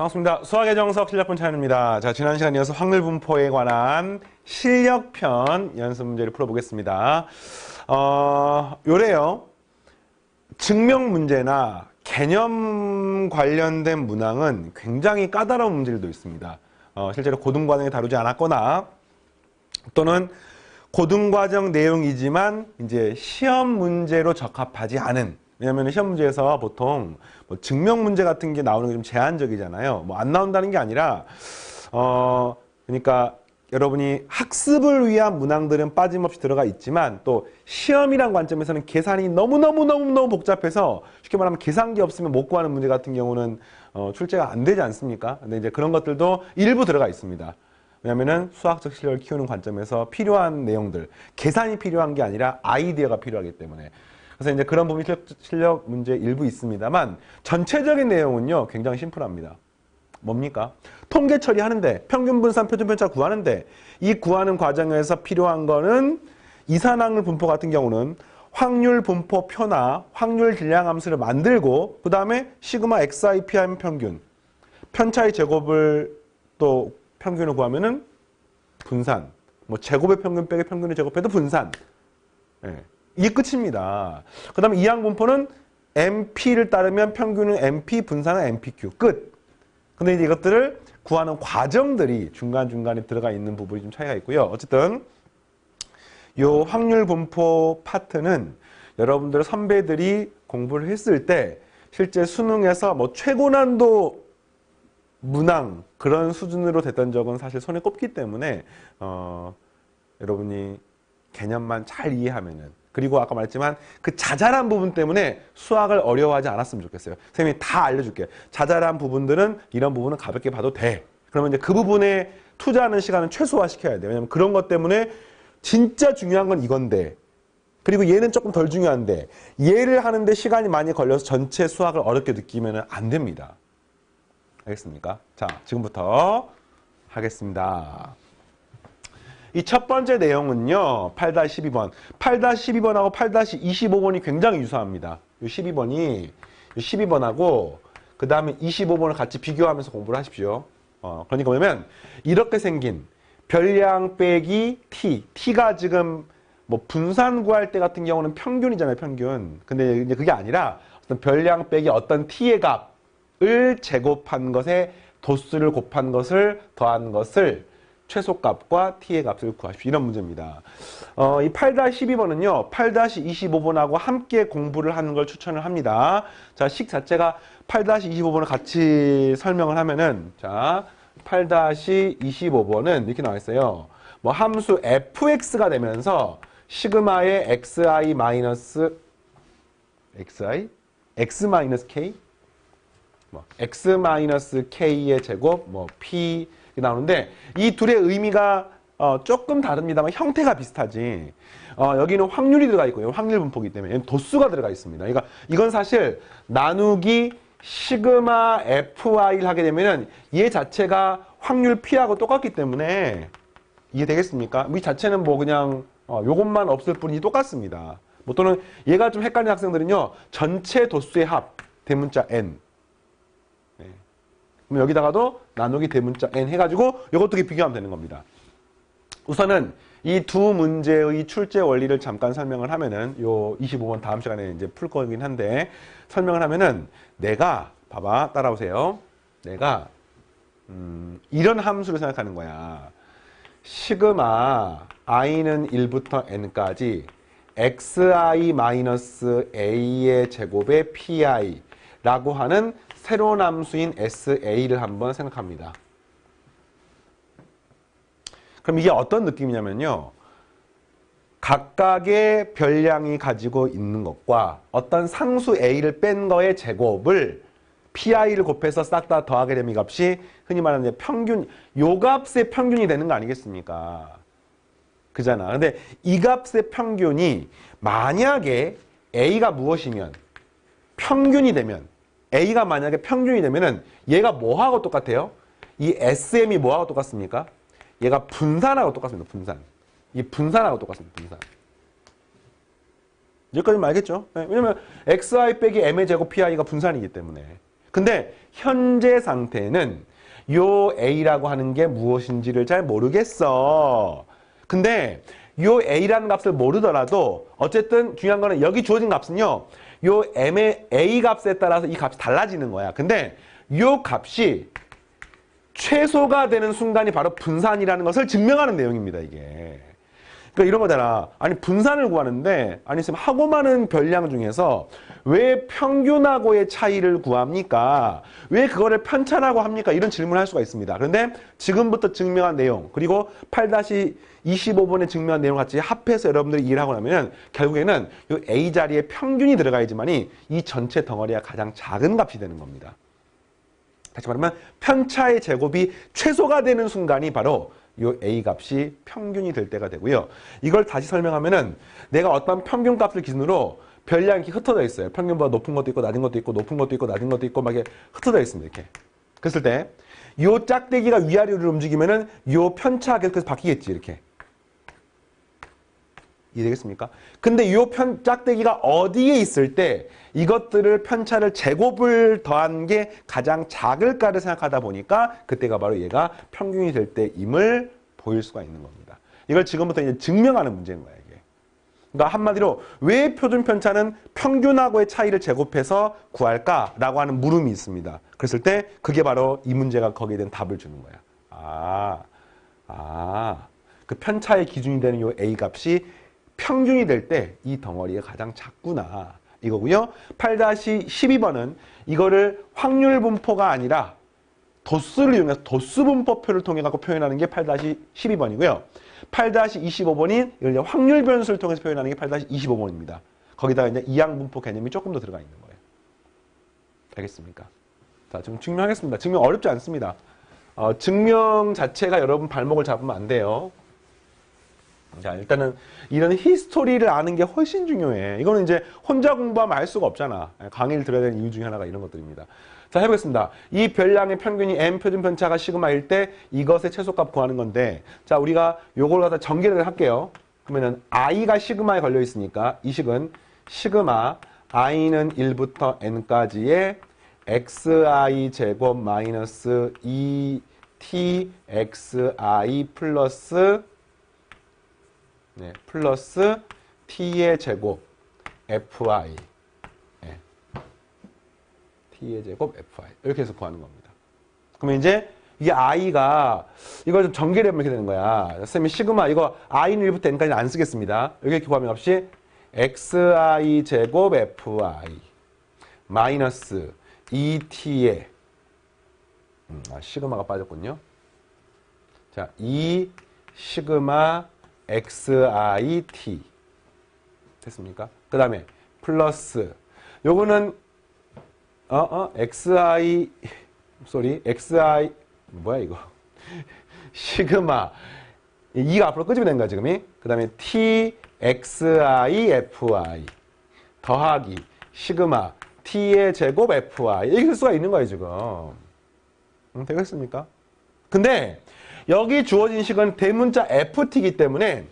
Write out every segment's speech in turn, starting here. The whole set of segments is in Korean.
반갑습니다. 수학의 정석 실력분 차연입니다. 자, 지난 시간 이어서 확률 분포에 관한 실력편 연습 문제를 풀어보겠습니다. 요래요. 증명 문제나 개념 관련된 문항은 굉장히 까다로운 문제들도 있습니다. 실제로 고등과정에 다루지 않았거나 또는 고등과정 내용이지만 이제 시험 문제로 적합하지 않은, 왜냐하면 시험 문제에서 보통 뭐 증명 문제 같은 게 나오는 게 좀 제한적이잖아요. 뭐 안 나온다는 게 아니라 그러니까 여러분이 학습을 위한 문항들은 빠짐없이 들어가 있지만 또 시험이란 관점에서는 계산이 너무 복잡해서 쉽게 말하면 계산기 없으면 못 구하는 문제 같은 경우는 출제가 안 되지 않습니까? 근데 이제 그런 것들도 일부 들어가 있습니다. 왜냐면은 수학적 실력을 키우는 관점에서 필요한 내용들, 계산이 필요한 게 아니라 아이디어가 필요하기 때문에. 그래서 이제 그런 부분이 실력 문제 일부 있습니다만 전체적인 내용은요 굉장히 심플합니다. 뭡니까? 통계 처리하는데 평균 분산 표준 편차 구하는데 이 구하는 과정에서 필요한 거는 이산확률 분포 같은 경우는 확률 분포 표나 확률 질량 함수를 만들고 그 다음에 시그마 xi pm 평균 편차의 제곱을 또 평균을 구하면은 분산, 뭐 제곱의 평균 빼기 평균의 제곱해도 분산. 예. 이게 끝입니다. 그 다음에 이항 분포는 MP를 따르면 평균은 MP, 분산은 MPQ. 끝. 근데 이제 이것들을 구하는 과정들이 중간중간에 들어가 있는 부분이 좀 차이가 있고요. 어쨌든 요 확률 분포 파트는 여러분들 선배들이 공부를 했을 때 실제 수능에서 뭐 최고난도 문항 그런 수준으로 됐던 적은 사실 손에 꼽기 때문에 여러분이 개념만 잘 이해하면은, 그리고 아까 말했지만 그 자잘한 부분 때문에 수학을 어려워하지 않았으면 좋겠어요. 선생님이 다 알려줄게. 자잘한 부분들은 이런 부분은 가볍게 봐도 돼. 그러면 이제 그 부분에 투자하는 시간은 최소화시켜야 돼요. 왜냐면 그런 것 때문에 진짜 중요한 건 이건데, 그리고 얘는 조금 덜 중요한데 얘를 하는데 시간이 많이 걸려서 전체 수학을 어렵게 느끼면 안 됩니다. 알겠습니까? 자, 지금부터 하겠습니다. 이 첫 번째 내용은요, 8-12번. 8-12번하고 8-25번이 굉장히 유사합니다. 이 12번하고 그 다음에 25번을 같이 비교하면서 공부를 하십시오. 그러니까 뭐냐면 이렇게 생긴 별량 빼기 t. t가 지금 뭐 분산 구할 때 같은 경우는 평균이잖아요, 평균. 근데 이제 그게 아니라 어떤 별량 빼기 어떤 t의 값을 제곱한 것에 도수를 곱한 것을 더한 것을 최소값과 t의 값을 구하십시오. 이런 문제입니다. 이 8-12번은요. 8-25번하고 함께 공부를 하는 걸 추천을 합니다. 자, 식 자체가 8-25번을 같이 설명을 하면은, 자, 8-25번은 이렇게 나와 있어요. 뭐 함수 fx가 되면서 시그마의 xi 마이너스 xi x 마이너스 k 뭐 x 마이너스 k의 제곱 뭐 p 나오는데 이 둘의 의미가 조금 다릅니다만 형태가 비슷하지. 여기는 확률이 들어가 있고요. 확률 분포이기 때문에 얘는 도수가 들어가 있습니다. 그러니까 이건 사실 나누기 시그마 fy를 하게 되면은 얘 자체가 확률 p하고 똑같기 때문에 이해되겠습니까? 이 자체는 뭐 그냥 요것만 없을 뿐이지 똑같습니다. 뭐 또는 얘가 좀 헷갈리는 학생들은요. 전체 도수의 합 대문자 n. 그럼 여기다가도 나누기 대문자 n 해가지고 이것도 비교하면 되는 겁니다. 우선은 이 두 문제의 출제 원리를 잠깐 설명을 하면은 요 25번 다음 시간에 이제 풀 거긴 한데 설명을 하면은 내가 봐봐 따라오세요. 내가 이런 함수를 생각하는 거야. 시그마 i는 1부터 n까지 xi-a의 제곱의 pi라고 하는 새로운 함수인 SA를 한번 생각합니다. 그럼 이게 어떤 느낌이냐면요. 각각의 별량이 가지고 있는 것과 어떤 상수 A를 뺀 거의 제곱을 PI를 곱해서 싹 다 더하게 되면 이 값이 흔히 말하는 평균, 요 값의 평균이 되는 거 아니겠습니까? 그잖아. 근데 이 값의 평균이 만약에 A가 무엇이면 평균이 되면 A가 만약에 평균이 되면은 얘가 뭐하고 똑같아요? 이 SM이 뭐하고 똑같습니까? 얘가 분산하고 똑같습니다. 분산. 이 분산하고 똑같습니다. 분산. 여기까지 알겠죠? 네, 왜냐면 XI 빼기 M의 제곱 PI가 분산이기 때문에. 근데 현재 상태는 요 A라고 하는 게 무엇인지를 잘 모르겠어. 근데 요 A라는 값을 모르더라도 어쨌든 중요한 거는 여기 주어진 값은요. 요 M의 A 값에 따라서 이 값이 달라지는 거야. 근데 요 값이 최소가 되는 순간이 바로 분산이라는 것을 증명하는 내용입니다, 이게. 그러니까 이런 거잖아. 아니, 분산을 구하는데, 아니, 지금 하고 많은 별량 중에서 왜 평균하고의 차이를 구합니까? 왜 그거를 편차라고 합니까? 이런 질문을 할 수가 있습니다. 그런데 지금부터 증명한 내용, 그리고 8-25번에 증명한 내용 같이 합해서 여러분들이 이해를 하고 나면 결국에는 이 A 자리에 평균이 들어가야지만이 이 전체 덩어리가 가장 작은 값이 되는 겁니다. 다시 말하면 편차의 제곱이 최소가 되는 순간이 바로 이 A 값이 평균이 될 때가 되고요. 이걸 다시 설명하면은 내가 어떤 평균 값을 기준으로 별량이 이렇게 흩어져 있어요. 평균보다 높은 것도 있고 낮은 것도 있고 높은 것도 있고 낮은 것도 있고 막 이렇게 흩어져 있습니다. 이렇게. 그랬을 때 이 짝대기가 위아래로 움직이면은 이 편차가 계속해서 바뀌겠지. 이렇게. 이해되겠습니까? 근데 이 짝대기가 어디에 있을 때 이것들을 편차를 제곱을 더한 게 가장 작을까를 생각하다 보니까 그때가 바로 얘가 평균이 될 때임을 보일 수가 있는 겁니다. 이걸 지금부터 이제 증명하는 문제인 거야, 이게. 그러니까 한마디로 왜 표준 편차는 평균하고의 차이를 제곱해서 구할까라고 하는 물음이 있습니다. 그랬을 때 그게 바로 이 문제가 거기에 대한 답을 주는 거야. 그 편차의 기준이 되는 이 A 값이 평균이 될 때 이 덩어리가 가장 작구나. 이거고요. 8-12번은 이거를 확률 분포가 아니라 도수를 이용해서 도수 분포표를 통해 갖고 표현하는 게 8-12번이고요. 8-25번이 이걸 이제 확률 변수를 통해서 표현하는 게 8-25번입니다. 거기다가 이제 이항 분포 개념이 조금 더 들어가 있는 거예요. 알겠습니까? 자, 지금 증명하겠습니다. 증명 어렵지 않습니다. 증명 자체가 여러분 발목을 잡으면 안 돼요. 자, 일단은 이런 히스토리를 아는 게 훨씬 중요해. 이거는 이제 혼자 공부하면 알 수가 없잖아. 강의를 들어야 되는 이유 중에 하나가 이런 것들입니다. 자, 해보겠습니다. 이 별량의 평균이 M 표준 편차가 시그마일 때 이것의 최소값 구하는 건데, 자, 우리가 요걸 갖다 전개를 할게요. 그러면은 I가 시그마에 걸려 있으니까 이 식은 시그마 I는 1부터 N까지의 XI 제곱 마이너스 2TXI 플러스 플러스 t의 제곱 fi t의 제곱 fi 이렇게 해서 구하는 겁니다. 그러면 이제 이 i가 이걸 좀 전개를 해보면 이렇게 되는 거야. 선생님이 시그마 이거 i는 1부터 n까지는 안 쓰겠습니다. 여기 이렇게 구하면 없이 xi 제곱 fi 마이너스 2t의 시그마가 빠졌군요. 자, 2 시그마 XIT 됐습니까? 그 다음에 플러스 요거는 XI 뭐야 이거 시그마 2가 앞으로 끄집어낸 거야 지금이. 그 다음에 TXIFI 더하기 시그마 T의 제곱 FI 이렇게 쓸 수가 있는 거예요 지금. 되겠습니까? 근데 여기 주어진 식은 대문자 FT이기 때문에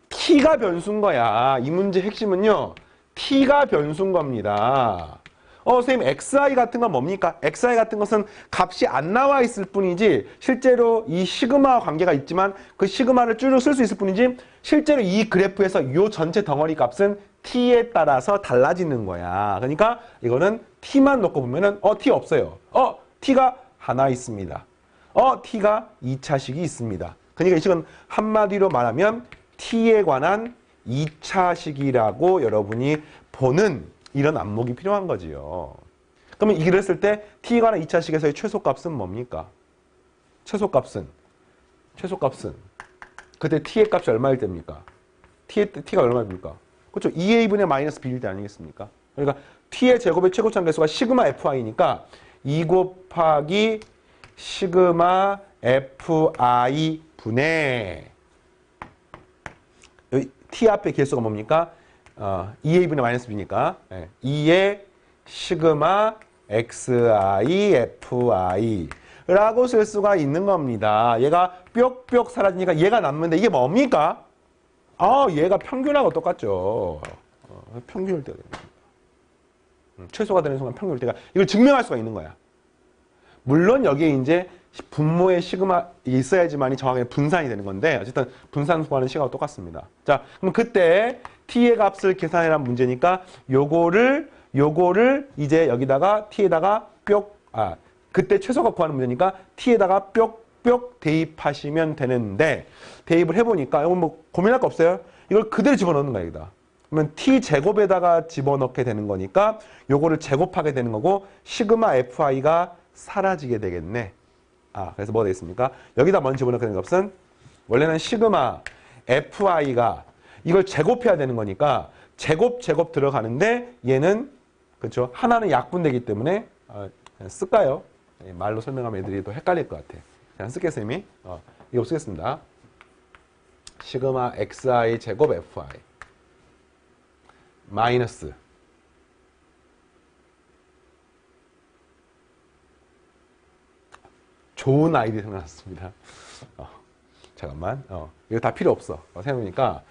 T가 변수인 거야. 이 문제 핵심은요. T가 변수인 겁니다. 선생님 XI 같은 건 뭡니까? XI 같은 것은 값이 안 나와 있을 뿐이지 실제로 이 시그마와 관계가 있지만 그 시그마를 줄여 쓸 수 있을 뿐이지 실제로 이 그래프에서 이 전체 덩어리 값은 T에 따라서 달라지는 거야. 그러니까 이거는 T만 놓고 보면은 T 없어요. T가 하나 있습니다. T가 2차식이 있습니다. 그러니까 이 식은 한마디로 말하면 T에 관한 2차식이라고 여러분이 보는 이런 안목이 필요한 거지요. 그러면 이랬을 때 T에 관한 2차식에서의 최소값은 뭡니까? 최소값은 그때 T의 값이 얼마일 때입니까? T가 얼마입니까? 그렇죠. 2A분의 마이너스 B일 때 아니겠습니까? 그러니까 T의 제곱의 최고참 개수가 시그마 FI니까 2 곱하기 시그마 fi 분의 여기 t 앞에 개수가 뭡니까? 2a분의 마이너스 b니까 2의 시그마 xi fi 라고 쓸 수가 있는 겁니다. 얘가 뾱뾱 사라지니까 얘가 남는데 이게 뭡니까? 얘가 평균하고 똑같죠. 평균일 때가 됩니다. 최소가 되는 순간 평균일 때가 이걸 증명할 수가 있는 거야. 물론 여기에 이제 분모의 시그마 있어야지만이 정확하게 분산이 되는 건데 어쨌든 분산 구하는 시각과 똑같습니다. 자, 그럼 그때 t의 값을 계산해란 문제니까 요거를 이제 여기다가 t에다가 그때 최소가 구하는 문제니까 t에다가 뾱뾱 대입하시면 되는데 대입을 해보니까 이건 뭐 고민할 거 없어요. 이걸 그대로 집어넣는 거야 여기다. 그러면 t 제곱에다가 집어넣게 되는 거니까 요거를 제곱하게 되는 거고 시그마 fi가 사라지게 되겠네. 그래서 뭐가 되겠습니까? 여기다 먼저 집어넣게 되는 값은 원래는 시그마 fi가 이걸 제곱해야 되는 거니까 제곱 들어가는데 얘는 그렇죠. 하나는 약분되기 때문에 그냥 쓸까요? 말로 설명하면 애들이 또 헷갈릴 것 같아. 그냥 쓸게 쌤이. 이거 쓰겠습니다. 시그마 xi 제곱 fi 마이너스 좋은 아이디 생각났습니다. 잠깐만. 이거 다 필요 없어. 생각해보니까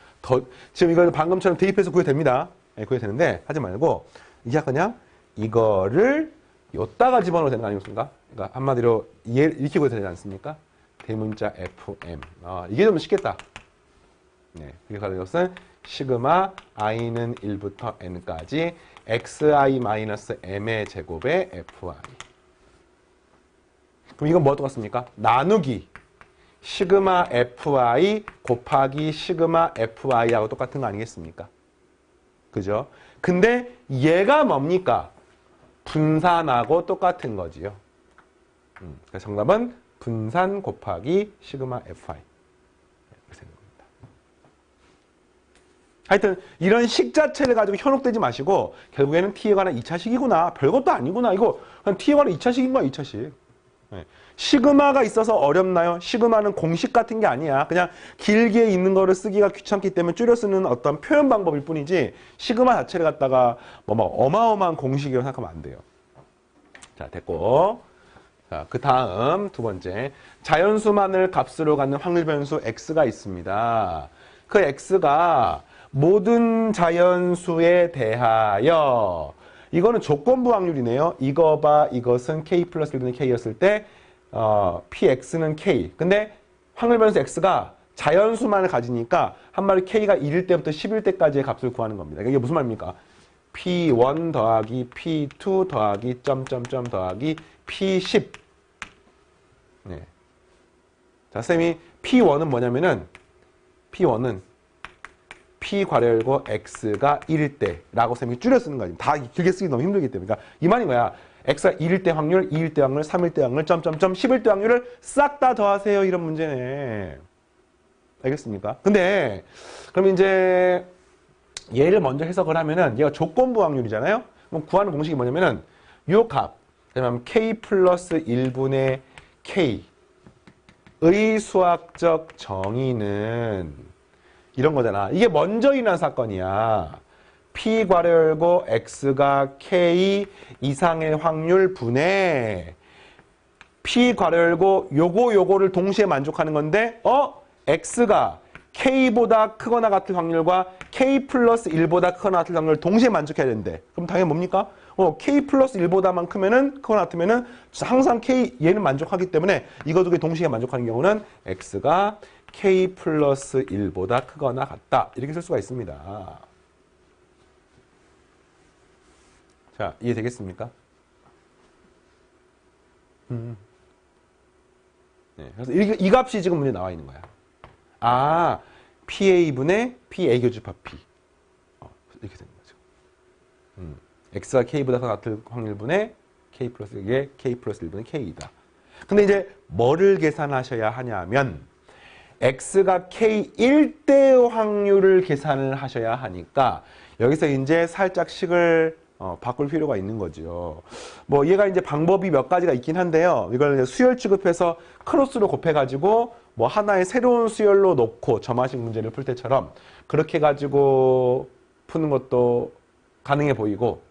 지금 이거 방금처럼 대입해서 구해도 됩니다. 구해도 되는데 하지 말고 이제 그냥 이거를 요따가 집어넣어도 되는 거 아니겠습니까? 그러니까 한마디로 이렇게 구해도 되지 않습니까? 대문자 fm. 이게 좀 쉽겠다. 네, 그게 가는 것은 시그마 i는 1부터 n까지 xi-m의 제곱의 fy. 그럼 이건 뭐와 똑같습니까? 나누기 시그마 fi 곱하기 시그마 fi하고 똑같은 거 아니겠습니까? 그죠? 근데 얘가 뭡니까? 분산하고 똑같은 거지요. 그래서 정답은 분산 곱하기 시그마 fi. 이렇게 생각합니다. 하여튼 이런 식 자체를 가지고 현혹되지 마시고 결국에는 t에 관한 2차식이구나. 별것도 아니구나. 이거 그냥 t에 관한 2차식인 거야. 2차식. 시그마가 있어서 어렵나요? 시그마는 공식 같은 게 아니야. 그냥 길게 있는 거를 쓰기가 귀찮기 때문에 줄여 쓰는 어떤 표현 방법일 뿐이지 시그마 자체를 갖다가 뭐 어마어마한 공식이라고 생각하면 안 돼요. 자, 됐고. 자, 그 다음 두 번째. 자연수만을 값으로 갖는 확률 변수 x가 있습니다. 그 x가 모든 자연수에 대하여 이거는 조건부 확률이네요. 이거 봐, 이것은 k 플러스 1분의 k였을 때 px는 k. 근데 확률 변수 x가 자연수만을 가지니까 한 마리 k가 1일 때부터 10일 때까지의 값을 구하는 겁니다. 이게 무슨 말입니까? p1 더하기 p2 더하기 점점점 더하기 p10. 네. 자, 쌤이 p1은 뭐냐면은 p1은 p 괄호 열고 x가 1일 때라고 쌤이 줄여 쓰는 거야. 다 길게 쓰기 너무 힘들기 때문에. 그러니까 이 말인 거야. x가 1일 때 확률, 2일 때 확률, 3일 때 확률, 점점점 10일 때 확률을 싹 다 더하세요. 이런 문제네. 알겠습니까? 근데 그럼 이제 얘를 먼저 해석을 하면은 얘가 조건부 확률이잖아요. 그럼 구하는 공식이 뭐냐면은 요 값, 그다음에 k 플러스 1분의 k의 수학적 정의는 이런 거잖아. 이게 먼저 일어난 사건이야. p 괄호 열고 x가 k 이상의 확률 분의 p 괄호 열고 요거를 동시에 만족하는 건데 x가 k보다 크거나 같은 확률과 k 플러스 1보다 크거나 같은 확률을 동시에 만족해야 되는데 그럼 당연히 뭡니까? k 플러스 1보다만 크면은 크거나 같으면은 항상 k 얘는 만족하기 때문에 이거 두 개 동시에 만족하는 경우는 x가 k 플러스 1보다 크거나 같다. 이렇게 쓸 수가 있습니다. 자, 이해되겠습니까? 네, 그래서 이 값이 지금 문제에 나와 있는 거야. PA분의 PA 교집합 P. 이렇게 되는 거죠. X가 K보다 같은 확률분의 K 플러스 이게 K 플러스 1분의 K이다. 근데 이제 뭐를 계산하셔야 하냐면 X가 K1대의 확률을 계산을 하셔야 하니까 여기서 이제 살짝 식을 바꿀 필요가 있는 거죠. 뭐 얘가 이제 방법이 몇 가지가 있긴 한데요. 이걸 이제 수열 취급해서 크로스로 곱해가지고 뭐 하나의 새로운 수열로 놓고 점화식 문제를 풀 때처럼 그렇게 가지고 푸는 것도 가능해 보이고,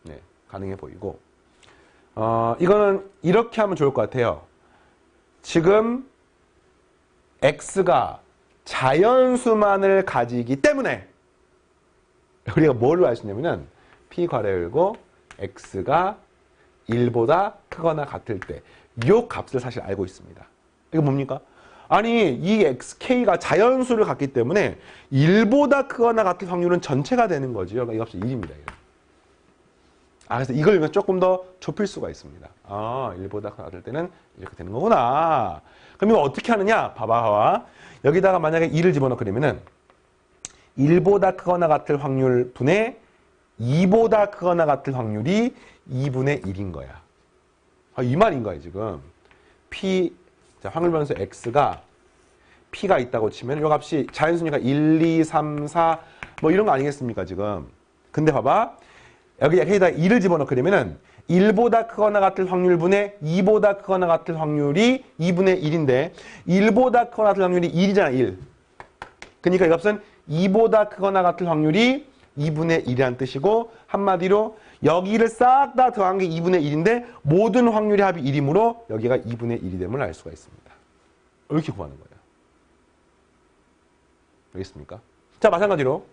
네, 가능해 보이고. 이거는 이렇게 하면 좋을 것 같아요. 지금 X가 자연수만을 가지기 때문에 우리가 뭘로 알 수 있냐면은 P 괄호 열고 X가 1보다 크거나 같을 때 이 값을 사실 알고 있습니다. 이거 뭡니까? 아니 이 K가 자연수를 갖기 때문에 1보다 크거나 같을 확률은 전체가 되는 거죠. 이 값이 1입니다. 그래서 이걸 조금 더 좁힐 수가 있습니다. 1보다 크거나 같을 때는 이렇게 되는 거구나. 그럼 이거 어떻게 하느냐? 봐봐. 여기다가 만약에 2를 집어넣게 되면은 1보다 크거나 같을 확률 분의 2보다 크거나 같을 확률이 2분의 1인 거야. 이 말인 거야 지금. P, 자, 확률 변수 X가 P가 있다고 치면 이 값이 자연수니까 1, 2, 3, 4 뭐 이런 거 아니겠습니까 지금. 근데 봐봐. 여기에다 2를 집어넣게 되면은 1보다 크거나 같을 확률분의 2보다 크거나 같을 확률이 2분의 1인데 1보다 크거나 같을 확률이 1이잖아 1. 그러니까 이 값은 2보다 크거나 같을 확률이 2분의 1이라는 뜻이고 한마디로 여기를 싹 다 더한 게 2분의 1인데 모든 확률의 합이 1이므로 여기가 2분의 1이 됨을 알 수가 있습니다. 이렇게 구하는 거예요. 알겠습니까? 자 마찬가지로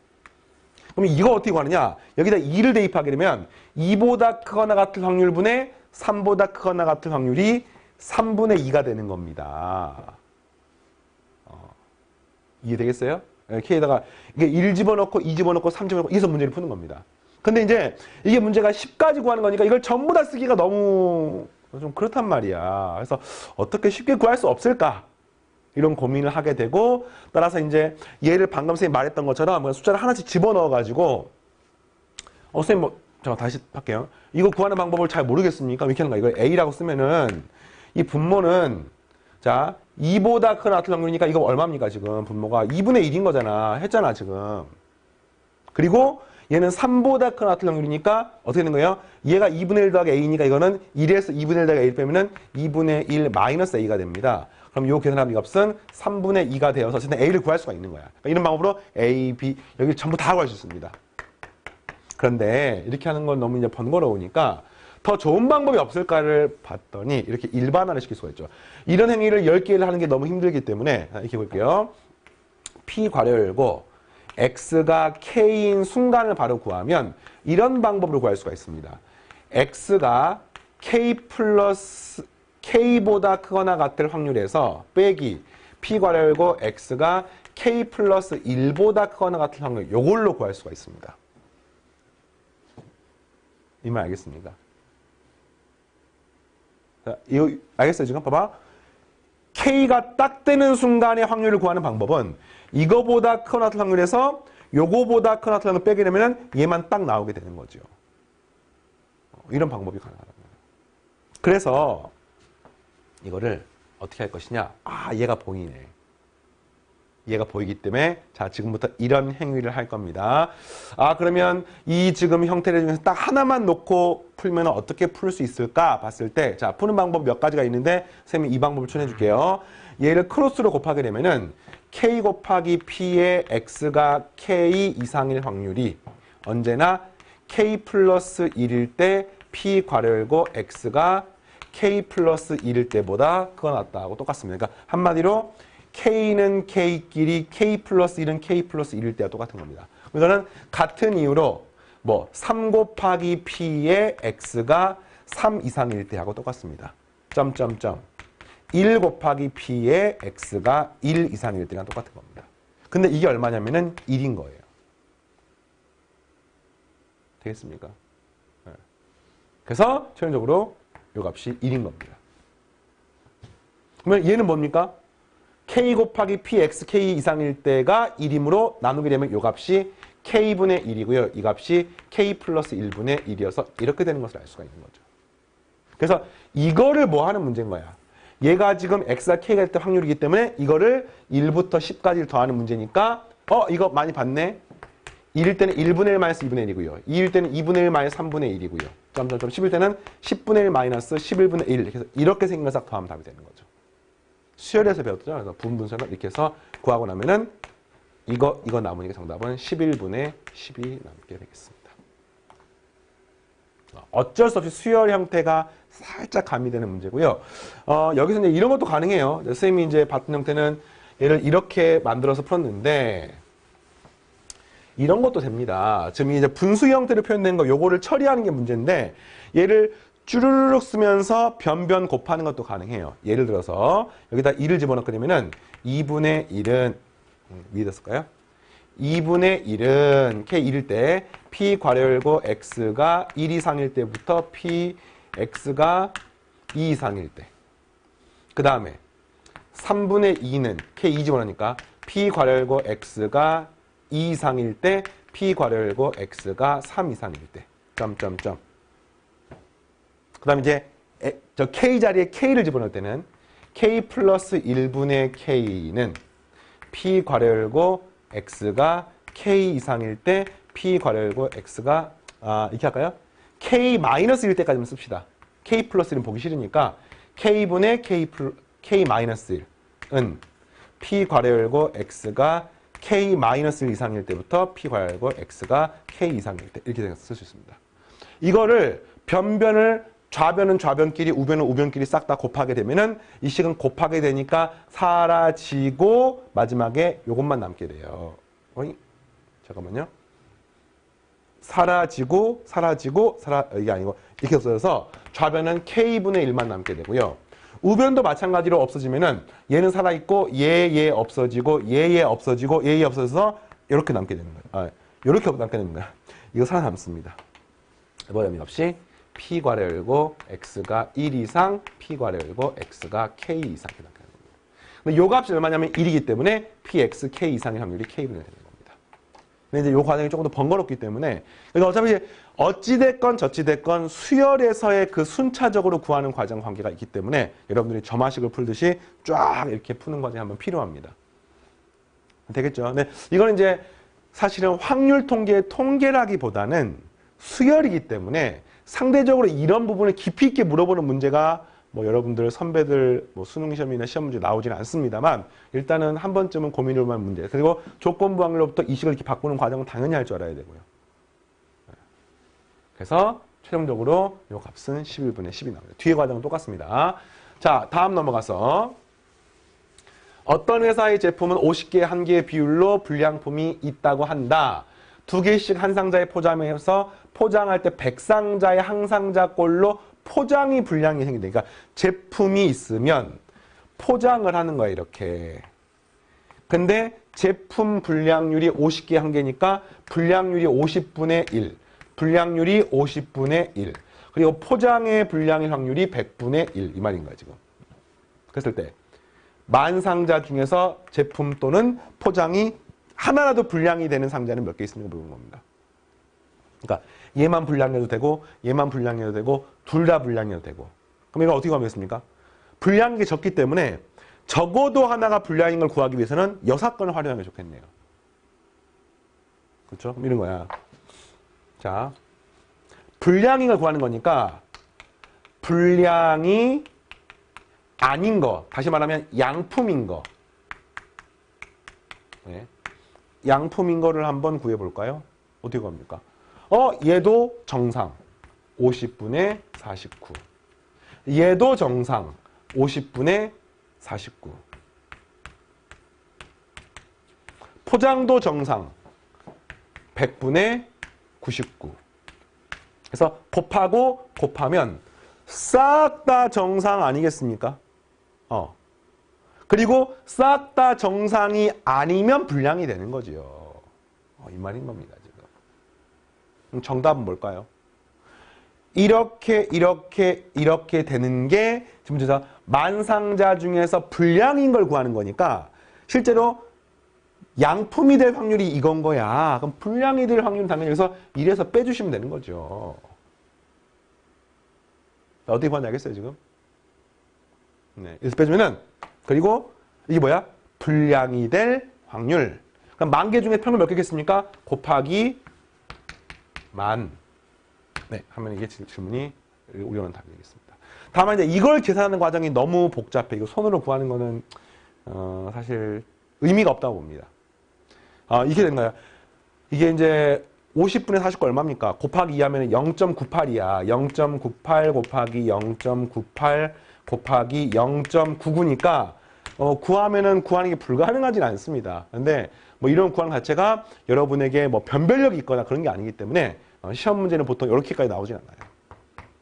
그럼 이거 어떻게 구하느냐? 여기다 2를 대입하게 되면 2보다 크거나 같을 확률분의 3보다 크거나 같을 확률이 3분의 2가 되는 겁니다. 이해되겠어요? K에다가 이게 1 집어넣고 2 집어넣고 3 집어넣고 이래서 문제를 푸는 겁니다. 근데 이제 이게 문제가 10까지 구하는 거니까 이걸 전부 다 쓰기가 너무 좀 그렇단 말이야. 그래서 어떻게 쉽게 구할 수 없을까? 이런 고민을 하게 되고 따라서 이제 얘를 방금 선생님이 말했던 것처럼 숫자를 하나씩 집어넣어가지고 선생님 뭐 잠깐 다시 할게요. 이거 구하는 방법을 잘 모르겠습니까? 이렇게 하는 거야. 이걸 A라고 쓰면은 이 분모는 자 2보다 큰 같은 확률이니까 이거 얼마입니까 지금 분모가 2분의 1인 거잖아. 했잖아 지금. 그리고 얘는 3보다 큰 같은 확률이니까 어떻게 되는 거예요? 얘가 2분의 1 더하기 A니까 이거는 1에서 2분의 1 더하기 A를 빼면은 2분의 1 마이너스 A가 됩니다. 그럼 이 계산하는 값은 3분의 2가 되어서 어쨌든 A를 구할 수가 있는 거야. 그러니까 이런 방법으로 A, B 여기 전부 다 구할 수 있습니다. 그런데 이렇게 하는 건 너무 이제 번거로우니까 더 좋은 방법이 없을까를 봤더니 이렇게 일반화를 시킬 수가 있죠. 이런 행위를 10개를 하는 게 너무 힘들기 때문에 이렇게 볼게요. P 괄호 열고 X가 K인 순간을 바로 구하면 이런 방법으로 구할 수가 있습니다. X가 K 플러스 K보다 크거나 같을 확률에서 빼기 P 괄호 열고 X가 K 플러스 1보다 크거나 같을 확률 요걸로 구할 수가 있습니다. 이 말 알겠습니까? 자, 이거 알겠어요 지금? 봐봐. K가 딱 되는 순간의 확률을 구하는 방법은 이거보다 크거나 같을 확률에서 요거보다 크거나 같을 확률을 빼게 되면 얘만 딱 나오게 되는 거죠. 이런 방법이 가능하다는 거예요. 그래서 이거를 어떻게 할 것이냐? 얘가 보이네. 얘가 보이기 때문에 자 지금부터 이런 행위를 할 겁니다. 그러면 이 지금 형태를 중에서 딱 하나만 놓고 풀면 어떻게 풀 수 있을까 봤을 때 자 푸는 방법 몇 가지가 있는데 선생님이 이 방법을 추천해 줄게요. 얘를 크로스로 곱하게 되면은 K 곱하기 P의 X가 K 이상일 확률이 언제나 K 플러스 1일 때 P 괄호 열고 X가 K 플러스 1일 때보다 크거나 같다하고 똑같습니다. 그러니까 한마디로 K는 K끼리 K 플러스 1은 K 플러스 1일 때와 똑같은 겁니다. 이거는 같은 이유로 3 곱하기 P의 X가 3 이상일 때하고 똑같습니다. 점점점 1 곱하기 P의 X가 1 이상일 때랑 똑같은 겁니다. 근데 이게 얼마냐면은 1인 거예요. 되겠습니까? 네. 그래서 최종적으로 이 값이 1인 겁니다. 그러면 얘는 뭡니까? K 곱하기 Px K 이상일 때가 1이므로 나누게 되면 이 값이 K분의 1이고요. 이 값이 K 플러스 1분의 1이어서 이렇게 되는 것을 알 수가 있는 거죠. 그래서 이거를 뭐 하는 문제인 거야. 얘가 지금 X가 K가 될 때 확률이기 때문에 이거를 1부터 10까지 더하는 문제니까 이거 많이 봤네. 1일 때는 1분의 1 마이너스 2분의 1이고요. 2일 때는 2분의 1 마이너스 3분의 1이고요. 점점점 10일 때는 10분의 1 마이너스 11분의 1 이렇게 해서 이렇게 생긴 걸 싹 더하면 답이 되는 거죠. 수열에서 배웠죠. 그래서 부분분석을 이렇게 해서 구하고 나면은 이거 남으니까 정답은 11분의 10이 남게 되겠습니다. 어쩔 수 없이 수열 형태가 살짝 가미되는 문제고요. 여기서 이제 이런 것도 가능해요. 선생님이 이제 봤던 형태는 얘를 이렇게 만들어서 풀었는데 이런 것도 됩니다. 지금 이제 분수 형태로 표현된 거 요거를 처리하는 게 문제인데 얘를 쭈르륵 쓰면서 변변 곱하는 것도 가능해요. 예를 들어서 여기다 2를 집어넣게 되면은 2분의 1은 위에다 쓸까요? 2분의 1은 k 1일 때 p 괄호 열고 x가 1 이상일 때부터 p x가 2 이상일 때. 그 다음에 3분의 2는 k 2 집어넣으니까 p 괄호 열고 x가 2 이상일 때 p 괄호 열고 x가 3 이상일 때. 점점점. 그 다음에 이제 저 k 자리에 k를 집어넣을 때는 k 플러스 1분의 k는 p 괄호 열고 x가 k 이상일 때 p 괄호 열고 x가 이렇게 할까요? k 마이너스 1 때까지만 씁시다. k 플러스 1은 보기 싫으니까 k분의 k 마이너스 1은 p 괄호 열고 x가 k 마이너스 1 이상일 때부터 p 괄호 열고 x가 k 이상일 때 이렇게 쓸 수 있습니다. 이거를 변변을 좌변은 좌변끼리 우변은 우변끼리 싹 다 곱하게 되면은 이 식은 곱하게 되니까 사라지고 마지막에 요것만 남게 돼요. 어이? 잠깐만요. 사라지고 이게 아니고 이렇게 없어져서 좌변은 k분의 1만 남게 되고요. 우변도 마찬가지로 없어지면은 얘는 살아있고 얘 없어지고 얘 없어지고 얘 없어져서 이렇게 남게 되는 거예요. 이렇게 남게 되는 거야. 이거 살아남습니다. 뭐냐면 없이 p 괄호 열고 x가 1 이상, p 괄호 열고 x가 k 이상 이렇게 남게 되는 겁니다. 근데 요 값이 얼마냐면 1이기 때문에 px k 이상의 확률이 k분의 되는 겁니다. 근데 이제 요 과정이 조금 더 번거롭기 때문에 그러니까 어차피 어찌됐건 저찌됐건 수열에서의 그 순차적으로 구하는 과정 관계가 있기 때문에 여러분들이 점화식을 풀듯이 쫙 이렇게 푸는 과정이 한번 필요합니다. 되겠죠? 근데 이거는 이제 사실은 확률 통계의 통계라기보다는 수열이기 때문에 상대적으로 이런 부분을 깊이 있게 물어보는 문제가 뭐 여러분들 선배들 뭐 수능 시험이나 시험 문제 나오지는 않습니다만 일단은 한 번쯤은 고민해볼 만한 문제. 그리고 조건부 확률로부터 이 식을 이렇게 바꾸는 과정은 당연히 할 줄 알아야 되고요. 그래서 최종적으로 이 값은 11분의 10이 나옵니다. 뒤에 과정은 똑같습니다. 자, 다음 넘어가서 어떤 회사의 제품은 50개, 1개의 비율로 불량품이 있다고 한다. 2개씩 한 상자에 포장해서 포장할 때 100상자의 한 상자 꼴로 포장이 불량이 생긴다. 그러니까 제품이 있으면 포장을 하는 거야, 이렇게. 근데 제품 불량률이 50개 한 개니까 불량률이 50분의 1. 불량률이 50분의 1. 그리고 포장의 불량의 확률이 100분의 1. 이 말인 거야, 지금. 그랬을 때 만 상자 중에서 제품 또는 포장이 하나라도 불량이 되는 상자는 몇 개 있습니까? 물어보는 겁니다. 그러니까 얘만 불량해도 되고 얘만 불량해도 되고 둘 다 불량해도 되고. 그럼 이거 어떻게 하겠습니까? 불량이 적기 때문에 적어도 하나가 불량인 걸 구하기 위해서는 여사건을 활용하는 게 좋겠네요. 그렇죠? 그럼 이런 거야. 자, 불량인 걸 구하는 거니까 불량이 아닌 거, 다시 말하면 양품인 거. 네. 양품인 거를 한번 구해볼까요? 어떻게 구합니까? 얘도 정상 50분의 49. 얘도 정상 50분의 49. 포장도 정상 100분의 99. 그래서 곱하고 곱하면 싹 다 정상 아니겠습니까? 그리고 싹 다 정상이 아니면 불량이 되는 거지요. 이 말인 겁니다, 지금. 그럼 정답은 뭘까요? 이렇게 되는 게 지금 저 만상자 중에서 불량인 걸 구하는 거니까 실제로 양품이 될 확률이 이건 거야. 그럼 불량이 될 확률은 당연히 여기서 1에서 빼주시면 되는 거죠. 어떻게 구하는지 알겠어요, 지금? 네, 1에서 빼주면은 그리고 이게 뭐야? 불량이 될 확률. 그럼 10,000개 중에 평균 몇 개겠습니까? 곱하기 만. 네, 하면 이게 질문이 우려는 답이 되겠습니다. 다만 이제 이걸 계산하는 과정이 너무 복잡해. 이거 손으로 구하는 거는 사실 의미가 없다고 봅니다. 이게 된 거야. 이게 이제 50분의 49 얼마입니까? 곱하기 2 하면 0.98이야. 0.98 곱하기 0.98 곱하기 0.99니까 구하면은 구하는 게 불가능하진 않습니다. 근데 뭐 이런 구강 자체가 여러분에게 뭐 변별력이 있거나 그런 게 아니기 때문에 시험 문제는 보통 이렇게까지 나오진 않아요.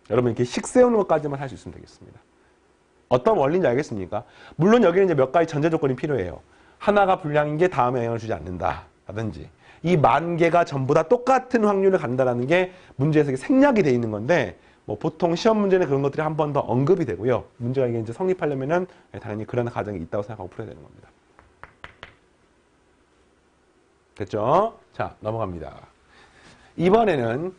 여러분 이렇게 식 세우는 것까지만 할 수 있으면 되겠습니다. 어떤 원리인지 알겠습니까? 물론 여기는 이제 몇 가지 전제 조건이 필요해요. 하나가 불량인 게 다음에 영향을 주지 않는다. 라든지 이 만 개가 전부 다 똑같은 확률을 갖는다라는 게 문제에서 생략이 돼 있는 건데 뭐 보통 시험 문제는 그런 것들이 한 번 더 언급이 되고요. 문제가 이게 이제 성립하려면은 당연히 그런 과정이 있다고 생각하고 풀어야 되는 겁니다. 됐죠? 자, 넘어갑니다. 이번에는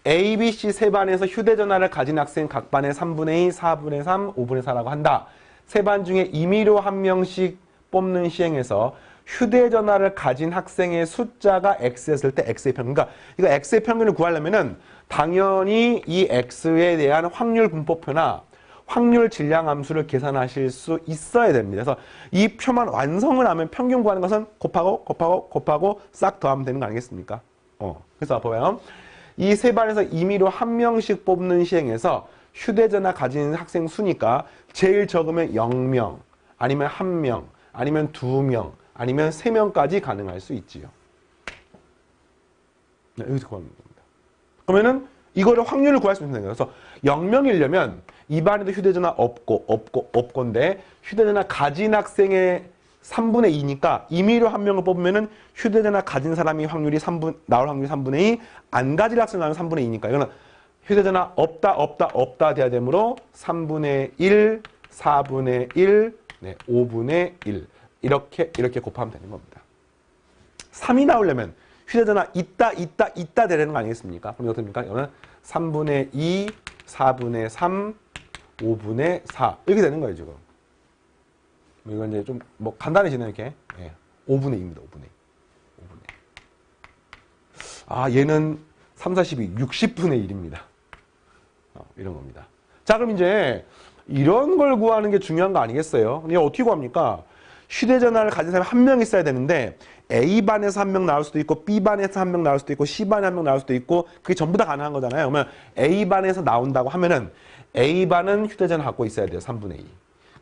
A, B, C 세 반에서 휴대전화를 가진 학생 각 반에 3분의 2, 4분의 3, 5분의 4라고 한다. 세 반 중에 임의로 한 명씩 뽑는 시행에서 휴대전화를 가진 학생의 숫자가 X였을 때 X의 평균. 그러니까 이거 X의 평균을 구하려면은 당연히 이 X에 대한 확률 분포표나 확률 질량 함수를 계산하실 수 있어야 됩니다. 그래서 이 표만 완성을 하면 평균 구하는 것은 곱하고 싹 더하면 되는 거 아니겠습니까? 그래서 봐봐요. 이 세 반에서 임의로 한 명씩 뽑는 시행에서 휴대전화 가진 학생 수니까 제일 적으면 0명, 아니면 1명, 아니면 2명, 아니면 3명까지 가능할 수 있지요. 네, 여기서 구하는 겁니다. 그러면은 이거를 확률을 구할 수 있는 거예요. 그래서 0명이려면 이 반에도 휴대전화 없고인데 휴대전화 가진 학생의 3분의 2니까 임의로 한 명을 뽑으면은 휴대전화 가진 사람이 나올 확률이 3분의 2, 안 가질 학생 나오면 3분의 2니까 이거는 휴대전화 없다 돼야 되므로 3분의 1, 4분의 1, 네, 5분의 1 이렇게 곱하면 되는 겁니다. 3이 나오려면 휴대전화 있다 되는 거 아니겠습니까? 그럼 어떻습니까? 이거는 3분의 2, 4분의 3, 5분의 4 이렇게 되는 거예요 지금. 이건 이제 좀 뭐 간단해지네 이렇게. 예, 5분의 2입니다. 5분의 2. 얘는 3, 4, 12, 60분의 1입니다. 이런 겁니다. 자, 그럼 이제 이런 걸 구하는 게 중요한 거 아니겠어요? 근데 어떻게 구합니까? 휴대전화를 가진 사람이 한 명 있어야 되는데 A반에서 한 명 나올 수도 있고 B반에서 한 명 나올 수도 있고 C반에 한 명 나올 수도 있고 그게 전부 다 가능한 거잖아요. 그러면 A반에서 나온다고 하면은 A반은 휴대전화 갖고 있어야 돼요. 3분의 2.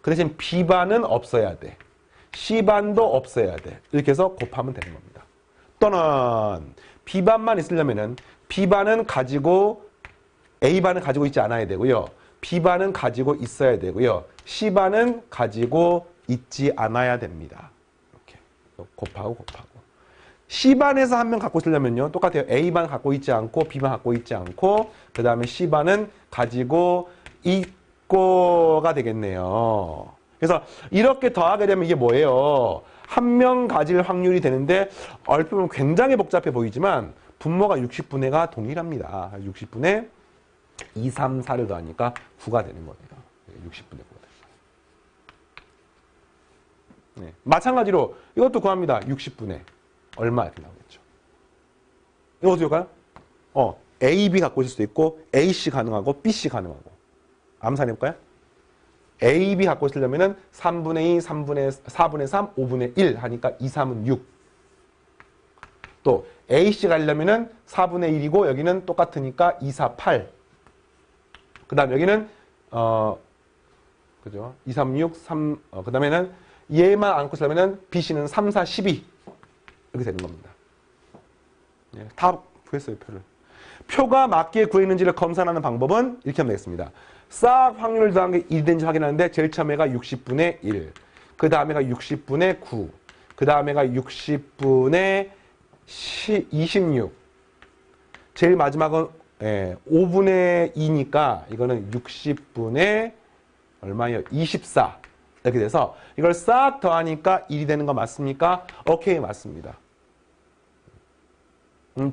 그 대신 B반은 없어야 돼. C반도 없어야 돼. 이렇게 해서 곱하면 되는 겁니다. 또는 B반만 있으려면은 B반은 가지고 A반은 가지고 있지 않아야 되고요. B반은 가지고 있어야 되고요. C반은 가지고 있지 않아야 됩니다. 이렇게 곱하고 C반에서 한 명 갖고 있으려면요. 똑같아요. A반 갖고 있지 않고 B반 갖고 있지 않고 그 다음에 C반은 가지고 있고가 되겠네요. 그래서 이렇게 더하게 되면 이게 뭐예요? 한 명 가질 확률이 되는데 얼핏 보면 굉장히 복잡해 보이지만 분모가 60분의가 동일합니다. 60분의 2, 3, 4를 더하니까 9가 되는 거예요. 60분의 9가 되는 거예요. 네. 마찬가지로 이것도 구합니다. 60분의 얼마 이렇게 나오겠죠. 이거 어떻게 할까요? A, B 갖고 있을 수도 있고 AC 가능하고 BC 가능하고 암산해볼까요? A, B 갖고 있으려면은 3분의 2, 4분의 3, 5분의 1 하니까 2, 3은 6. 또 AC 가려면은 4분의 1이고 여기는 똑같으니까 2, 4, 8. 그 다음 여기는 그죠? 2, 3, 6, 3 그 다음에는 얘만 안고 있으려면은 BC는 3, 4, 12 이렇게 되는 겁니다. 예, 다 구했어요 표를. 표가 맞게 구했는지를 검사하는 방법은 이렇게 하면 되겠습니다. 싹 확률을 더한 게 1인지 확인하는데 제일 처음에가 60분의 1, 그 다음에가 60분의 9, 그 다음에가 60분의 26, 제일 마지막은 5분의 2니까 이거는 60분의 얼마예요? 24 이렇게 돼서 이걸 싹 더하니까 1이 되는 거 맞습니까? 오케이, 맞습니다.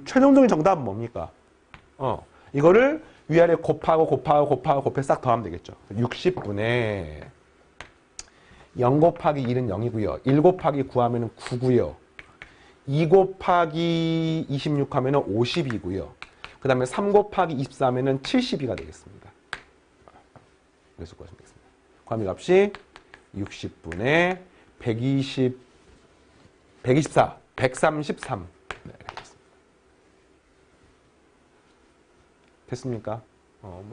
최종적인 정답은 뭡니까? 이거를 위아래 곱해서 싹 더하면 되겠죠. 60분의 0 곱하기 1은 0이고요. 1 곱하기 9 하면 9고요. 2 곱하기 26 하면 50이고요. 그 다음에 3 곱하기 24 하면 72가 되겠습니다. 그래서 구하시면 되겠습니다. 구하미 값이 60분의 124, 133. 네, 됐습니까?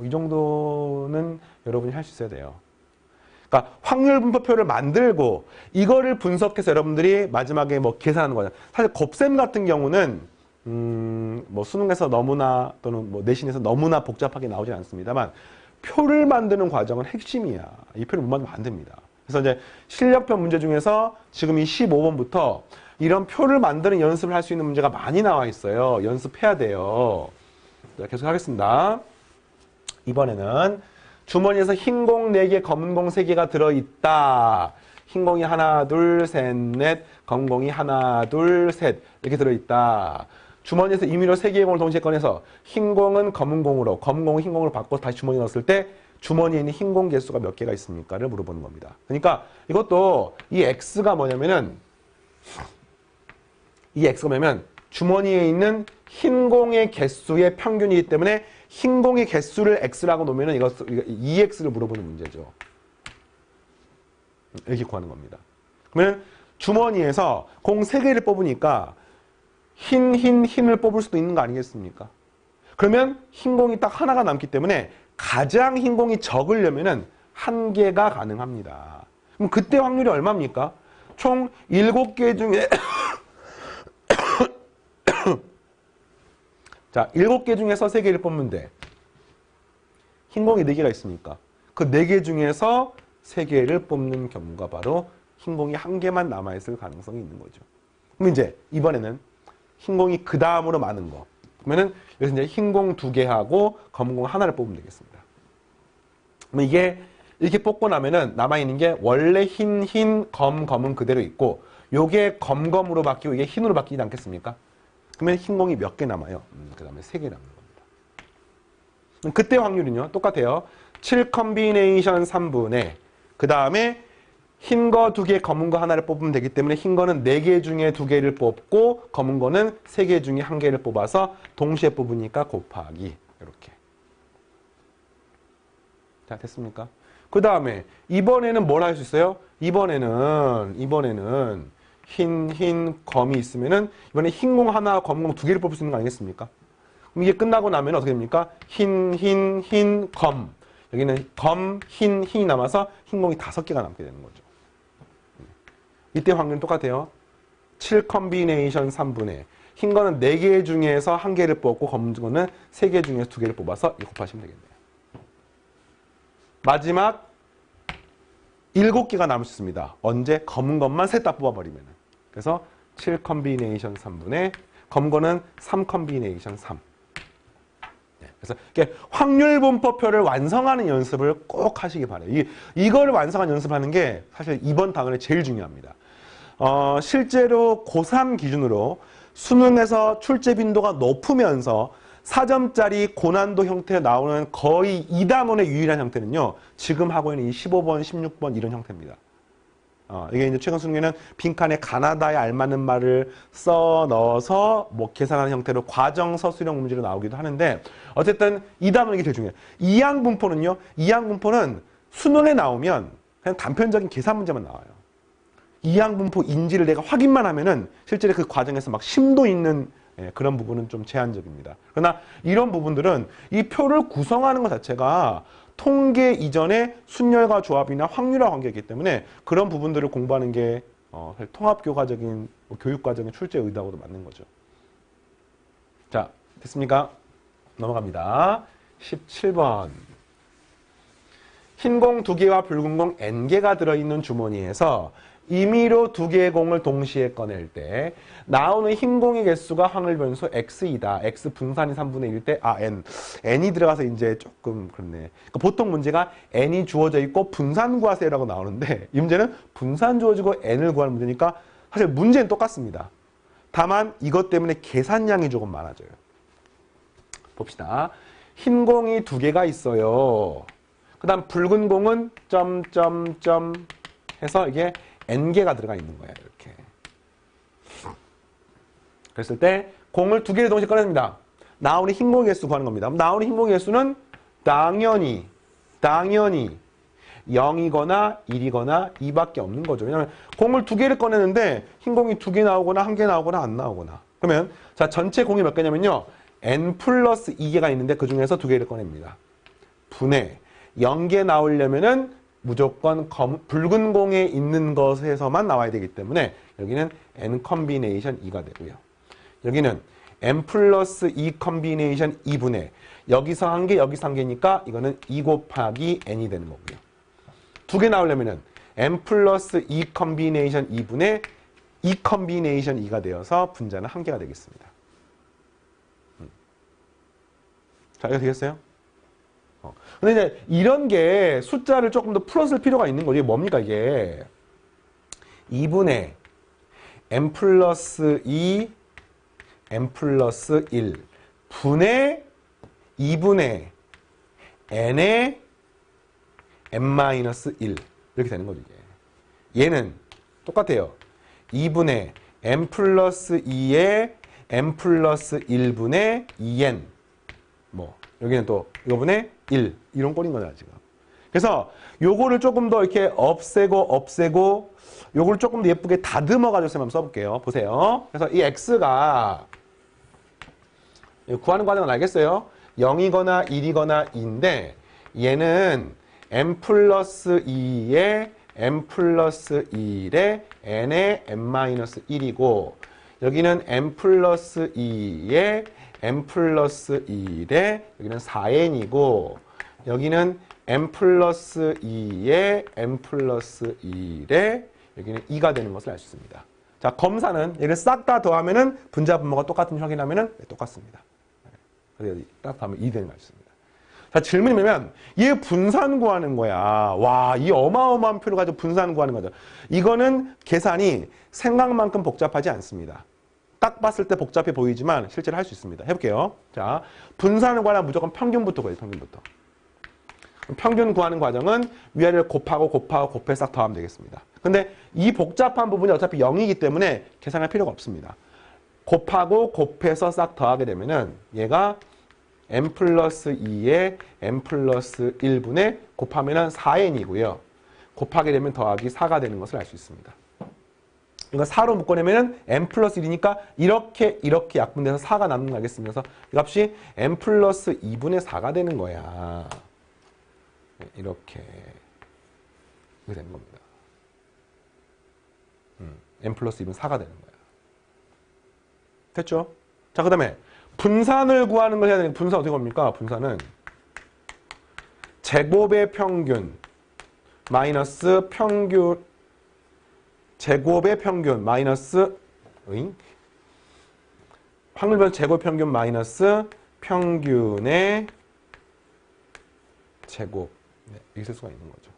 이 정도는 여러분이 할 수 있어야 돼요. 그러니까 확률 분포표를 만들고 이거를 분석해서 여러분들이 마지막에 뭐 계산하는 거죠. 사실 곱셈 같은 경우는 뭐 수능에서 너무나 또는 뭐 내신에서 너무나 복잡하게 나오진 않습니다만 표를 만드는 과정은 핵심이야. 이 표를 못 만들면 안 됩니다. 그래서 이제 실력표 문제 중에서 지금 이 15번부터 이런 표를 만드는 연습을 할 수 있는 문제가 많이 나와 있어요. 연습해야 돼요. 자, 계속 하겠습니다. 이번에는 주머니에서 흰 공 4개, 검은 공 3개가 들어있다. 흰 공이 하나, 둘, 셋, 넷, 검은 공이 하나, 둘, 셋 이렇게 들어있다. 주머니에서 임의로 3개의 공을 동시에 꺼내서 흰 공은 검은 공으로, 검은 공은 흰 공으로 바꿔서 다시 주머니에 넣었을 때 주머니에 있는 흰 공 개수가 몇 개가 있습니까?를 물어보는 겁니다. 그러니까 이것도 이 x가 뭐냐면은 이 x가 뭐냐면 주머니에 있는 흰 공의 개수의 평균이기 때문에 흰 공의 개수를 x라고 놓으면은 이거 2x를 물어보는 문제죠. 이렇게 구하는 겁니다. 그러면 주머니에서 공 3개를 뽑으니까 흰을 뽑을 수도 있는 거 아니겠습니까? 그러면 흰 공이 딱 하나가 남기 때문에 가장 흰 공이 적으려면은 1개가 가능합니다. 그럼 그때 확률이 얼마입니까? 총 7개 중에 자, 7개 중에서 3개를 뽑으면 돼. 흰 공이 4개가 있으니까. 그 4개 중에서 3개를 뽑는 경우가 바로 흰 공이 1개만 남아있을 가능성이 있는 거죠. 그럼 이제 이번에는 흰 공이 그 다음으로 많은 거. 그러면은 여기서 이제 흰 공 2개하고 검은 공 하나를 뽑으면 되겠습니다. 그럼 이게 이렇게 뽑고 나면은 남아있는 게 원래 흰, 검은 그대로 있고 요게 검으로 바뀌고 이게 흰으로 바뀌지 않겠습니까? 그러면 흰 공이 몇 개 남아요? 그 다음에 3개 남는 겁니다. 그때 확률은요, 똑같아요. 7 컴비네이션 3분의 그 다음에 흰 거 2개, 검은 거 하나를 뽑으면 되기 때문에 흰 거는 4개 중에 2개를 뽑고 검은 거는 3개 중에 1개를 뽑아서 동시에 뽑으니까 곱하기 이렇게. 자, 됐습니까? 그 다음에 이번에는 뭘 할 수 있어요? 이번에는 흰, 검이 있으면은 이번에 흰 공 하나, 검은 공 2개를 뽑을 수 있는 거 아니겠습니까? 그럼 이게 끝나고 나면 어떻게 됩니까? 흰, 검. 여기는 검, 흰이 남아서 흰 공이 5개가 남게 되는 거죠. 이때 확률은 똑같아요. 7 컴비네이션 3분의 흰 거는 4개 중에서 1개를 뽑고 검은 거는 3개 중에서 2개를 뽑아서 이거 곱하시면 되겠네요. 마지막 7개가 남을 수 있습니다. 언제? 검은 것만 셋 다 뽑아버리면. 그래서 7 컴비네이션 3분의 검은 거는 3 컴비네이션 3. 그래서 이렇게 확률 분포표를 완성하는 연습을 꼭 하시기 바래요. 이걸 완성한 연습하는 게 사실 이번 단원에 제일 중요합니다. 실제로 고3 기준으로 수능에서 출제 빈도가 높으면서 4점짜리 고난도 형태에 나오는 거의 2단원의 유일한 형태는요. 지금 하고 있는 이 15번, 16번 이런 형태입니다. 이게 이제 최근 수능에는 빈칸에 가나다에 알맞는 말을 써 넣어서 뭐 계산하는 형태로 과정 서술형 문제로 나오기도 하는데 어쨌든 2단원 이게 제일 중요해요. 이항 분포는요. 이항 분포는 수능에 나오면 그냥 단편적인 계산 문제만 나와요. 이항 분포 인지를 내가 확인만 하면은 실제로 그 과정에서 막 심도 있는 그런 부분은 좀 제한적입니다. 그러나 이런 부분들은 이 표를 구성하는 것 자체가 통계 이전에 순열과 조합이나 확률화 관계이기 때문에 그런 부분들을 공부하는 게 통합교과적인 교육과정의 출제 의도하고도 맞는 거죠. 자, 됐습니까? 넘어갑니다. 17번. 흰 공 2개와 붉은 공 N개가 들어있는 주머니에서 임의로 2개의 공을 동시에 꺼낼 때 나오는 흰 공의 개수가 확률 변수 x이다. x 분산이 3분의 1일 때 n이 들어가서 이제 조금 그렇네. 그러니까 보통 문제가 n이 주어져 있고 분산 구하세요라고 나오는데 이 문제는 분산 주어지고 n을 구하는 문제니까 사실 문제는 똑같습니다. 다만 이것 때문에 계산량이 조금 많아져요. 봅시다. 흰 공이 2개가 있어요. 그 다음 붉은 공은 점점점 해서 이게 n개가 들어가 있는 거예요. 이렇게. 그랬을 때 공을 2개를 동시에 꺼냅니다. 나오는 흰 공의 개수 구하는 겁니다. 나오는 흰 공의 개수는 당연히 0이거나 1이거나 2밖에 없는 거죠. 왜냐하면 공을 2개를 꺼내는데 흰 공이 2개 나오거나 1개 나오거나 안 나오거나. 그러면 자 전체 공이 몇 개냐면요. n 플러스 2개가 있는데 그 중에서 2개를 꺼냅니다. 분의 0개 나오려면은 무조건 붉은 공에 있는 것에서만 나와야 되기 때문에 여기는 n 컨비네이션 2가 되고요. 여기는 n 플러스 2 컨비네이션 2분의 여기서 한 개, 여기서 한 개니까 이거는 2 곱하기 n이 되는 거고요. 두 개 나오려면은 n 플러스 2 컨비네이션 2분의 2 컨비네이션 2가 되어서 분자는 한 개가 되겠습니다. 자, 이거 되겠어요? 근데 이제 이런 게 숫자를 조금 더 풀었을 필요가 있는 거죠. 이게 뭡니까, 이게? 2분의 n 플러스 2, n 플러스 1 분의 2분의 n의 n 마이너스 1 이렇게 되는 거죠, 이게. 얘는 똑같아요. 2분의 n 플러스 2의 n 플러스 1분의 2n 뭐 여기는 또 이거분의 1 이런 꼴인 거잖아 지금. 그래서 요거를 조금 더 이렇게 없애고 요거를 조금 더 예쁘게 다듬어 가지고 한번 써볼게요. 보세요. 그래서 이 x가 구하는 과정은 알겠어요? 0이거나 1이거나 2인데 얘는 n 플러스 2의 n 플러스 1의 n의 n 마이너스 1이고 여기는 n 플러스 2의 n 플러스 1의 여기는 4n이고 여기는 n 플러스 2의 n 플러스 1의 여기는 2가 되는 것을 알 수 있습니다. 자, 검사는 얘를 싹 다 더하면은 분자 분모가 똑같은 확인하면은 똑같습니다. 그래서 딱 더하면 2 되는 걸 알 수 있습니다. 자, 질문이 뭐냐면 얘 분산 구하는 거야. 와, 이 어마어마한 표를 가지고 분산 구하는 거죠. 이거는 계산이 생각만큼 복잡하지 않습니다. 딱 봤을 때 복잡해 보이지만 실제로 할 수 있습니다. 해볼게요. 자, 분산을 구하려면 무조건 평균부터 구해요. 평균부터. 평균 구하는 과정은 위아래를 곱해서 싹 더하면 되겠습니다. 근데 이 복잡한 부분이 어차피 0이기 때문에 계산할 필요가 없습니다. 곱해서 싹 더하게 되면은 얘가 n 플러스 2에 n 플러스 1분의 곱하면은 4n이고요. 곱하게 되면 더하기 4가 되는 것을 알 수 있습니다. 이거 4로 묶어내면은 n 플러스 1이니까 이렇게 약분돼서 4가 남는 거 알겠습니다. 그래서 이 값이 n 플러스 2분의 4가 되는 거야. 이렇게 되는 겁니다. n 플러스 2분 4가 되는 거야. 됐죠? 자, 그 다음에 분산을 구하는 걸 해야 되니까 분산 어떻게 겁니까? 분산은 제곱의 평균 마이너스 평균 제곱의 평균 마이너스 확률변 제곱 평균 마이너스 평균의 제곱 이렇게 쓸 수가 있는 거죠.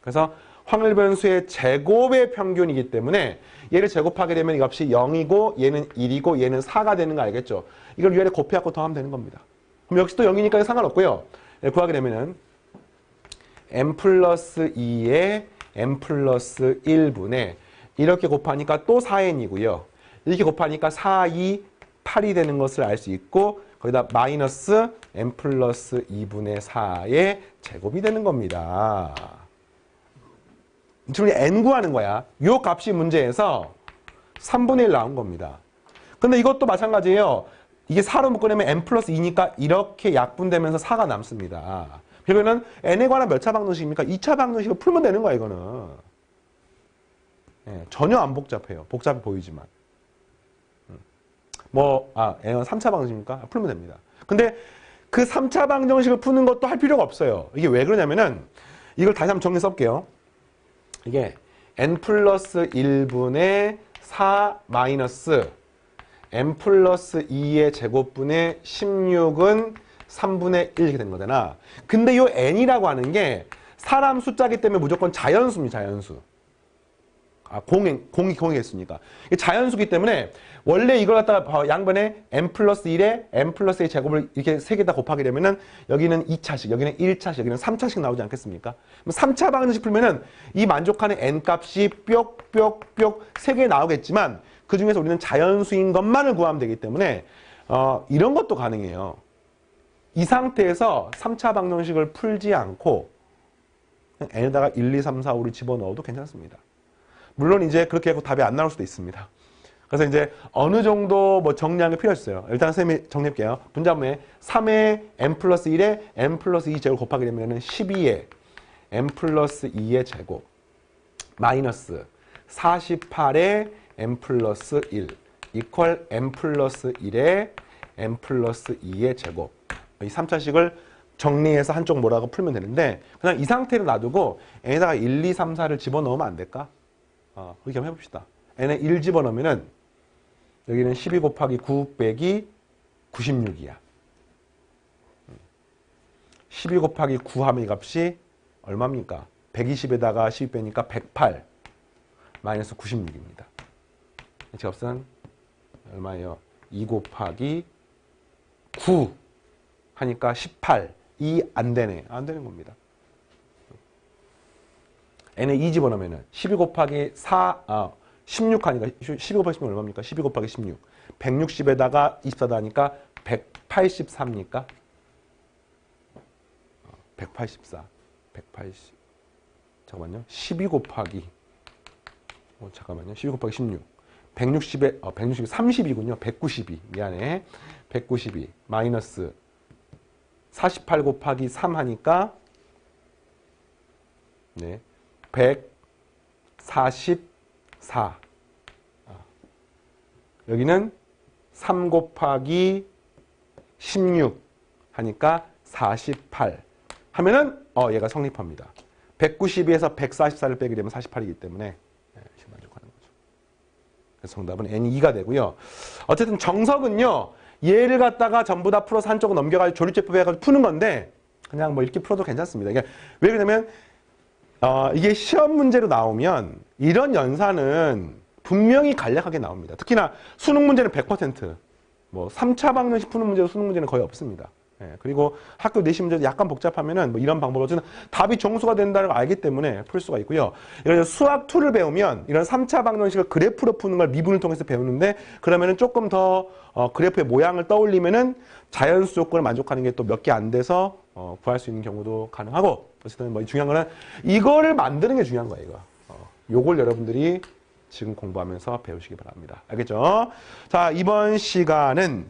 그래서 확률변수의 제곱의 평균이기 때문에 얘를 제곱하게 되면 이 값이 0이고 얘는 1이고 얘는 4가 되는 거 알겠죠? 이걸 위아래 곱해갖고 더하면 되는 겁니다. 그럼 역시 또 0이니까 상관없고요. 구하게 되면은 n 플러스 2에 n 플러스 1분의 이렇게 곱하니까 또 4n이고요. 이렇게 곱하니까 4, 2, 8이 되는 것을 알 수 있고 거기다 마이너스 n 플러스 2분의 4의 제곱이 되는 겁니다. 지금 n 구하는 거야. 요 값이 문제에서 3분의 1 나온 겁니다. 근데 이것도 마찬가지예요. 이게 4로 묶어내면 n 플러스 2니까 이렇게 약분되면서 4가 남습니다. 그러면은 n에 관한 몇 차 방정식입니까? 2차 방정식을 풀면 되는 거야, 이거는. 예, 전혀 안 복잡해요. 복잡해 보이지만. n은 3차 방정식입니까? 풀면 됩니다. 근데 그 3차 방정식을 푸는 것도 할 필요가 없어요. 이게 왜 그러냐면은 이걸 다시 한번 정리 써볼게요. 이게 n 플러스 1분의 4 마이너스 n 플러스 2의 제곱분의 16은 3분의 1 이렇게 된 거잖아. 근데 이 n이라고 하는 게 사람 숫자기 때문에 무조건 자연수입니다. 자연수. 공이 개수니까. 자연수기 때문에 원래 이걸 갖다가 양변에 n 플러스 1에 n 플러스 2 제곱을 이렇게 세 개 다 곱하게 되면은 여기는 2차식, 여기는 1차식, 여기는 3차식 나오지 않겠습니까? 3차 방정식 풀면은 이 만족하는 n 값이 뾱뾱뾱 세 개 나오겠지만 그 중에서 우리는 자연수인 것만을 구하면 되기 때문에 이런 것도 가능해요. 이 상태에서 3차 방정식을 풀지 않고 그냥 n에다가 1, 2, 3, 4, 5를 집어넣어도 괜찮습니다. 물론 이제 그렇게 하고 답이 안 나올 수도 있습니다. 그래서 이제 어느 정도 정리하는 게 필요했어요. 일단 선생님이 정리할게요. 분자문에 3에 n 플러스 1에 n 플러스 2 제곱을 곱하게 되면 12에 n 플러스 2의 제곱 마이너스 48의 n 플러스 1 이퀄 n 플러스 1의 n 플러스 2의 제곱. 이 3차식을 정리해서 한쪽 뭐라고 풀면 되는데 그냥 이 상태로 놔두고 n에다가 1, 2, 3, 4를 집어넣으면 안 될까? 그렇게 한번 해봅시다. n에 1 집어넣으면은 여기는 12 곱하기 9 빼기 96이야. 12 곱하기 9 하면 이 값이 얼마입니까? 120에다가 12 빼니까 108 마이너스 96입니다. 이 값은 얼마예요? 2 곱하기 9 하니까 18. 2 안 되네. 안 되는 겁니다. n에 2 집어넣으면 12 곱하기 16 하니까 12 곱하기 16 얼마입니까? 12 곱하기 16. 160에다가 24다 하니까 184입니까? 184. 180. 잠깐만요. 12 곱하기 잠깐만요. 12 곱하기 16. 160에 160이 30이군요. 192. 미안해. 192 마이너스 48 곱하기 3 하니까 네. 144. 여기는 3 곱하기 16 하니까 48 하면은 얘가 성립합니다. 192에서 144를 빼게 되면 48이기 때문에 만족하는 거죠. 그래서 정답은 N이 2가 되고요. 어쨌든 정석은요. 얘를 갖다가 전부 다 풀어서 한쪽으로 넘겨가지고 조립제법 해가지고 푸는 건데 그냥 뭐 이렇게 풀어도 괜찮습니다. 이게 왜 그러냐면 이게 시험 문제로 나오면 이런 연산은 분명히 간략하게 나옵니다. 특히나 수능 문제는 100%, 뭐 3차 방정식 푸는 문제도 수능 문제는 거의 없습니다. 예, 그리고 학교 내신 문제도 약간 복잡하면은 뭐 이런 방법으로 어쨌든 답이 종수가 된다는 걸 알기 때문에 풀 수가 있고요. 이런 수학 2를 배우면 이런 3차 방정식을 그래프로 푸는 걸 미분을 통해서 배우는데 그러면은 조금 더 그래프의 모양을 떠올리면은 자연수 조건을 만족하는 게 또 몇 개 안 돼서 구할 수 있는 경우도 가능하고 어쨌든 뭐 중요한 거는 이거를 만드는 게 중요한 거예요. 이거. 요걸 여러분들이 지금 공부하면서 배우시기 바랍니다. 알겠죠? 자, 이번 시간은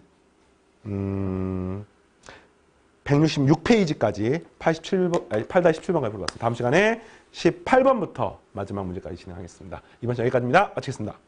166페이지까지 8-17번까지 풀어봤습니다. 다음 시간에 18번부터 마지막 문제까지 진행하겠습니다. 이번 시간 여기까지입니다. 마치겠습니다.